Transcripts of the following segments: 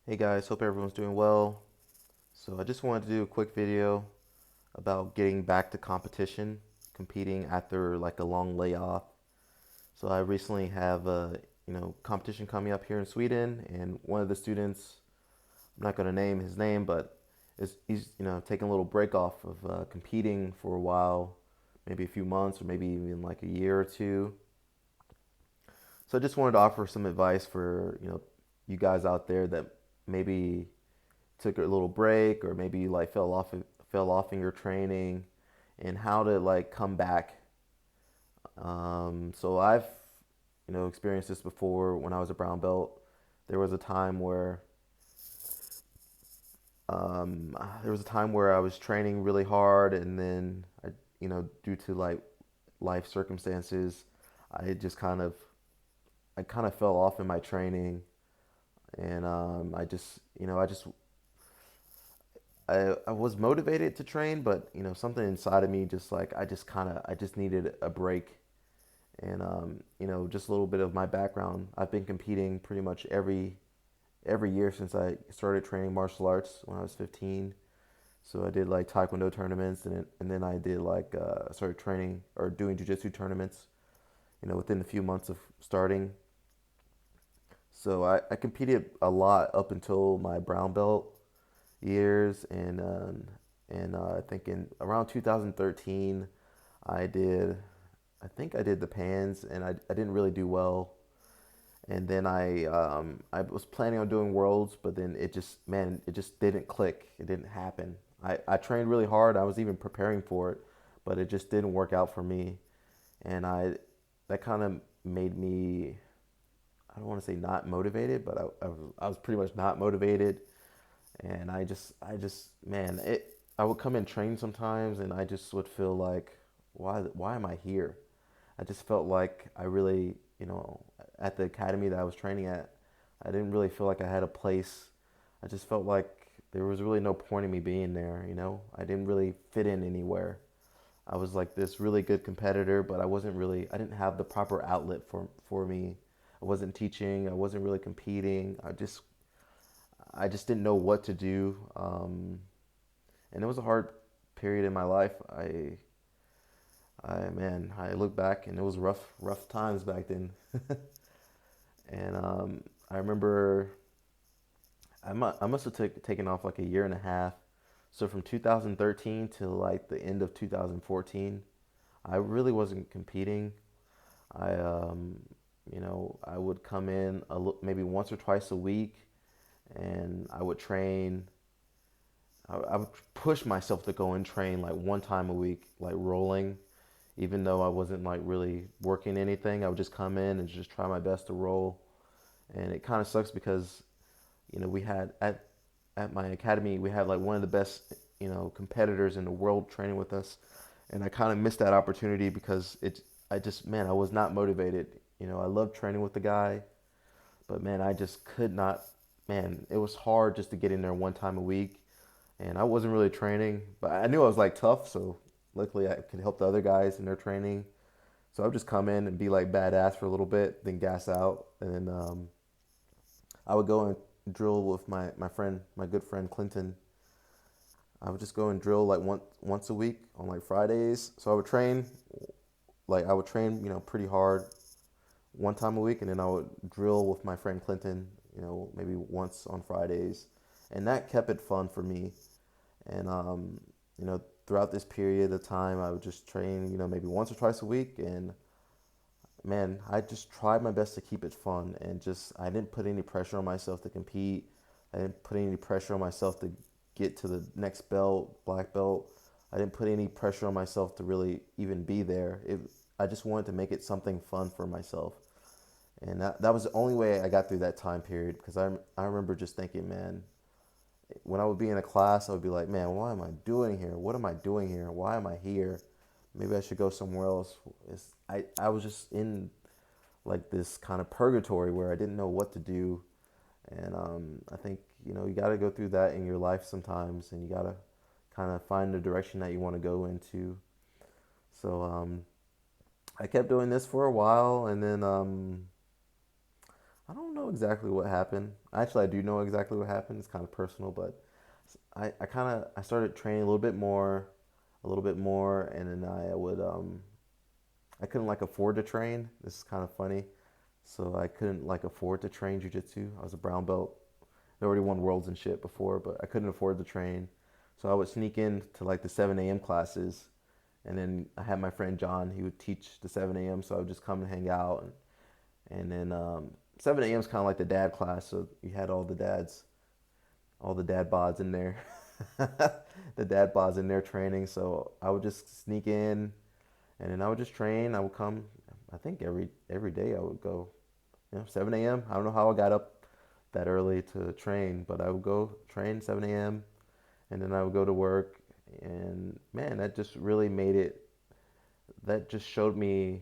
Hey guys, hope everyone's doing well. So I just wanted to do a quick video about getting back to competition, competing after like a long layoff. So I recently have a competition coming up here in Sweden, and one of the students, I'm not going to name his name, but he's taking a little break off of competing for a while, maybe a few months or maybe even like a year or two. So I just wanted to offer some advice for you guys out there that maybe took a little break or maybe you like fell off in your training and how to like come back. So I've experienced this before when I was a brown belt. There was a time where I was training really hard, and then due to like life circumstances, I just kind of fell off in my training, and I was motivated to train, but something inside of me just like I just needed a break. And just a little bit of my background. I've been competing pretty much every year since I started training martial arts when I was 15. So I did like taekwondo tournaments, and then I did like started training or doing jiu-jitsu tournaments. Within a few months of starting. So I competed a lot up until my brown belt years, and I think in around 2013, I did I think I did the pans, and I didn't really do well. And then I was planning on doing worlds, but then it just didn't click. It didn't happen. I trained really hard. I was even preparing for it, but it just didn't work out for me. And that kind of made me, I don't want to say not motivated, but I was pretty much not motivated. And man, I would come and train sometimes, and I just would feel like, why am I here? I just felt like I really, at the academy that I was training at, I didn't really feel like I had a place. I just felt like there was really no point in me being there. I didn't really fit in anywhere. I was like this really good competitor, but I didn't have the proper outlet for me. I wasn't teaching, I wasn't really competing. I just didn't know what to do. And it was a hard period in my life. I look back and it was rough times back then. And I remember I must have taken off like a year and a half. So from 2013 to like the end of 2014, I really wasn't competing. I I would come in maybe once or twice a week, and I would train. I would push myself to go and train like one time a week, like rolling, even though I wasn't like really working anything. I would just come in and just try my best to roll. And it kind of sucks because we had at my academy, we had like one of the best competitors in the world training with us, and I kind of missed that opportunity because I was not motivated. I loved training with the guy, but man, I just could not. Man, it was hard just to get in there one time a week, and I wasn't really training, but I knew I was like tough, so luckily I could help the other guys in their training. So I would just come in and be like badass for a little bit, then gas out, and then I would go and drill with my good friend Clinton. I would just go and drill like once a week on like Fridays. So I would train, pretty hard one time a week, and then I would drill with my friend Clinton, maybe once on Fridays, and that kept it fun for me. And throughout this period of time, I would just train, maybe once or twice a week, and man, I just tried my best to keep it fun, and just I didn't put any pressure on myself to compete. I didn't put any pressure on myself to get to the next belt, black belt. I didn't put any pressure on myself to really even be there. I just wanted to make it something fun for myself. And that was the only way I got through that time period, because I remember just thinking, man, when I would be in a class, I would be like, man, what am I doing here? What am I doing here? Why am I here? Maybe I should go somewhere else. I was just in like this kind of purgatory where I didn't know what to do. And I think, you got to go through that in your life sometimes, and you got to kind of find the direction that you want to go into. So I kept doing this for a while, and then I don't know exactly what happened. Actually, I do know exactly what happened. It's kind of personal, but I started training a little bit more, and then I couldn't like afford to train. This is kind of funny. So I couldn't like afford to train jujitsu. I was a brown belt. I already won worlds and shit before, but I couldn't afford to train. So I would sneak in to like the 7 a.m. classes, and then I had my friend John. He would teach the 7 a.m. So I would just come and hang out, and then 7 a.m. is kind of like the dad class. So you had all the dad bods in there, the dad bods in there training. So I would just sneak in, and then I would just train. I would come. I think every day I would go. 7 a.m. I don't know how I got up that early to train, but I would go train 7 a.m. and then I would go to work. And man, that just really made it. That just showed me,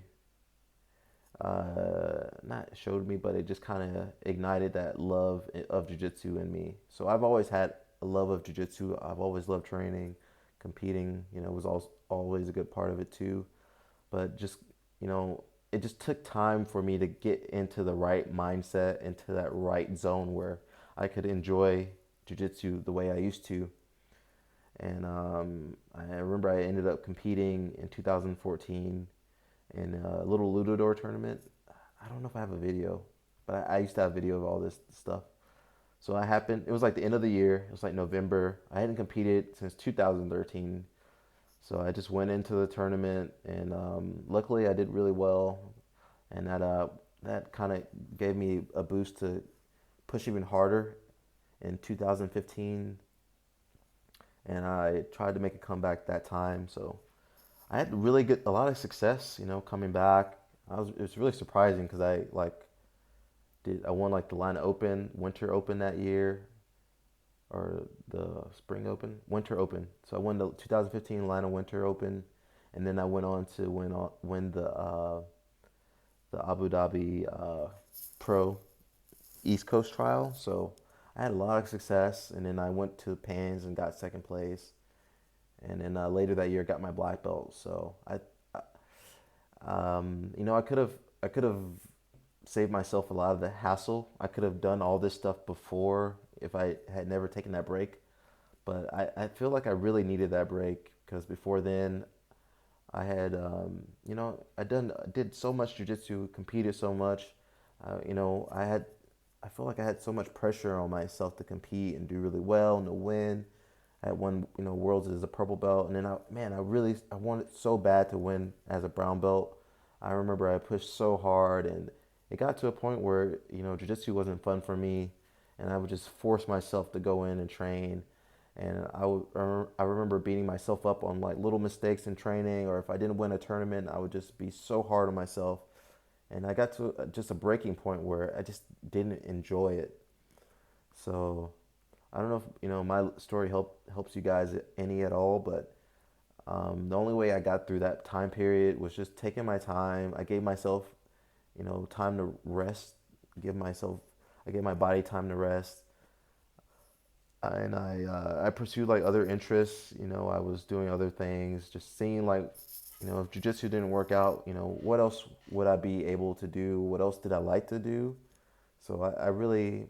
not showed me, but it just kind of ignited that love of jujitsu in me. So I've always had a love of jujitsu. I've always loved training, competing. Was always a good part of it too. But just you know, it just took time for me to get into the right mindset, into that right zone where I could enjoy jujitsu the way I used to. And I remember I ended up competing in 2014 in a little Ludodor tournament. I don't know if I have a video, but I used to have a video of all this stuff. So I happened. It was like the end of the year. It was like November. I hadn't competed since 2013. So I just went into the tournament, and luckily I did really well, and that kind of gave me a boost to push even harder in 2015, and I tried to make a comeback that time. So I had a lot of success, coming back. It was really surprising because I won like the Line Open, Winter Open that year, or the Spring Open, Winter Open. So I won the 2015 Atlanta Winter Open, and then I went on to win the Abu Dhabi Pro East Coast Trial. So I had a lot of success, and then I went to Pans and got second place, and then later that year got my black belt. So I could have saved myself a lot of the hassle. I could have done all this stuff before if I had never taken that break. But I feel like I really needed that break because before then I had, I did so much jujitsu, competed so much. I feel like I had so much pressure on myself to compete and do really well and to win. I had won, worlds as a purple belt, and then I wanted so bad to win as a brown belt. I remember I pushed so hard, and it got to a point where jujitsu wasn't fun for me, and I would just force myself to go in and train. And I remember beating myself up on like little mistakes in training, or if I didn't win a tournament, I would just be so hard on myself. And I got to just a breaking point where I just didn't enjoy it. So I don't know if my story helps you guys any at all, but the only way I got through that time period was just taking my time. I gave myself, time to rest. Give myself, I gave my body time to rest, and I pursued like other interests. I was doing other things, just seeing like, if jujitsu didn't work out, what else would I be able to do? What else did I like to do? So I really,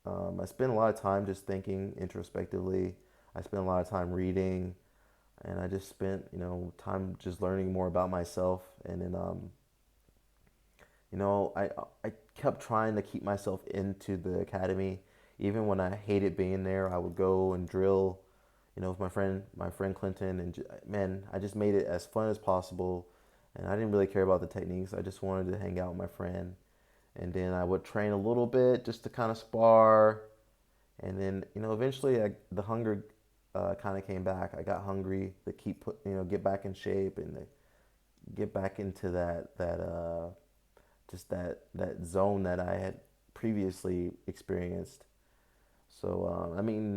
I spent a lot of time just thinking introspectively. I spent a lot of time reading, and I just spent, time just learning more about myself. And then, I kept trying to keep myself into the academy. Even when I hated being there, I would go and drill, with my friend Clinton, and man, I just made it as fun as possible. And I didn't really care about the techniques. I just wanted to hang out with my friend. And then I would train a little bit just to kind of spar. And then, eventually the hunger kind of came back. I got hungry to get back in shape and to get back into that zone that I had previously experienced. So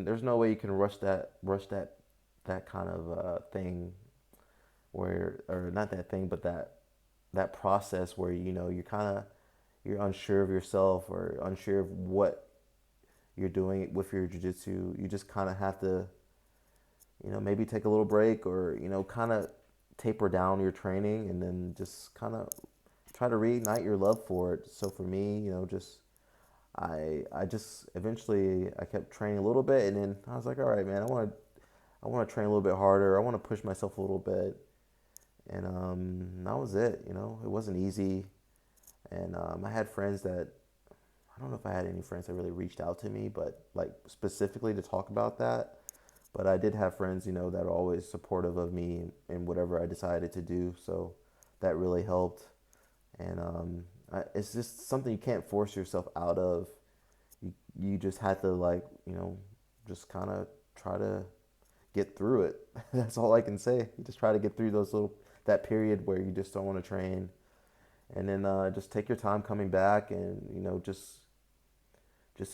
there's no way you can rush that kind of thing where, or not that thing, but that process where you're unsure of yourself or unsure of what you're doing with your jujitsu. You just kind of have to, maybe take a little break or kind of taper down your training and then just kind of try to reignite your love for it. So for me, just I just eventually I kept training a little bit, and then I was like, all right, man, I want to train a little bit harder. I want to push myself a little bit, and that was it. You know, it wasn't easy, and I had friends that I don't know if I had any friends that really reached out to me, but like specifically to talk about that. But I did have friends, you know, that are always supportive of me in whatever I decided to do. So that really helped. And it's just something you can't force yourself out of. You just have to like, you know, just kind of try to get through it. That's all I can say. You just try to get through that period where you just don't want to train, and then just take your time coming back, and you know, just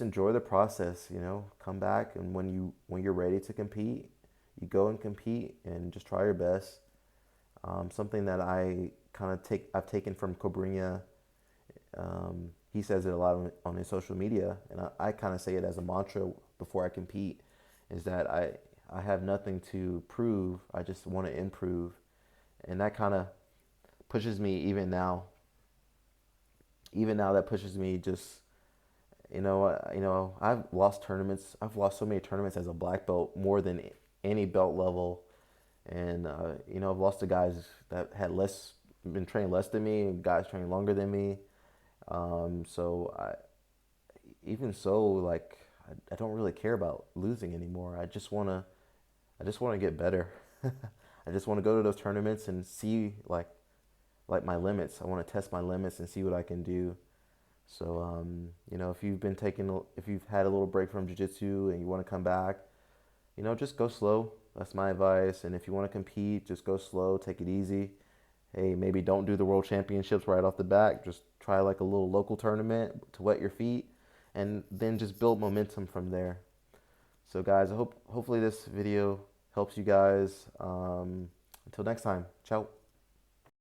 enjoy the process. You know, come back, and when you're ready to compete, you go and compete, and just try your best. Something that I've taken from Cobrinha. He says it a lot on his social media, and I kind of say it as a mantra before I compete, is that I have nothing to prove. I just want to improve, and that kind of pushes me even now. Even now, that pushes me just I've lost tournaments. I've lost so many tournaments as a black belt, more than any belt level, and I've lost to guys that had been trained less than me, and guys trained longer than me. So even so, like I don't really care about losing anymore. I just want to get better. I just want to go to those tournaments and see like my limits. I want to test my limits and see what I can do. So if you've had a little break from jiu-jitsu and you want to come back, just go slow. That's my advice. And if you want to compete, just go slow, take it easy. Hey, maybe don't do the world championships right off the bat. Just try like a little local tournament to wet your feet, and then just build momentum from there. So guys, hopefully this video helps you guys. Until next time, ciao.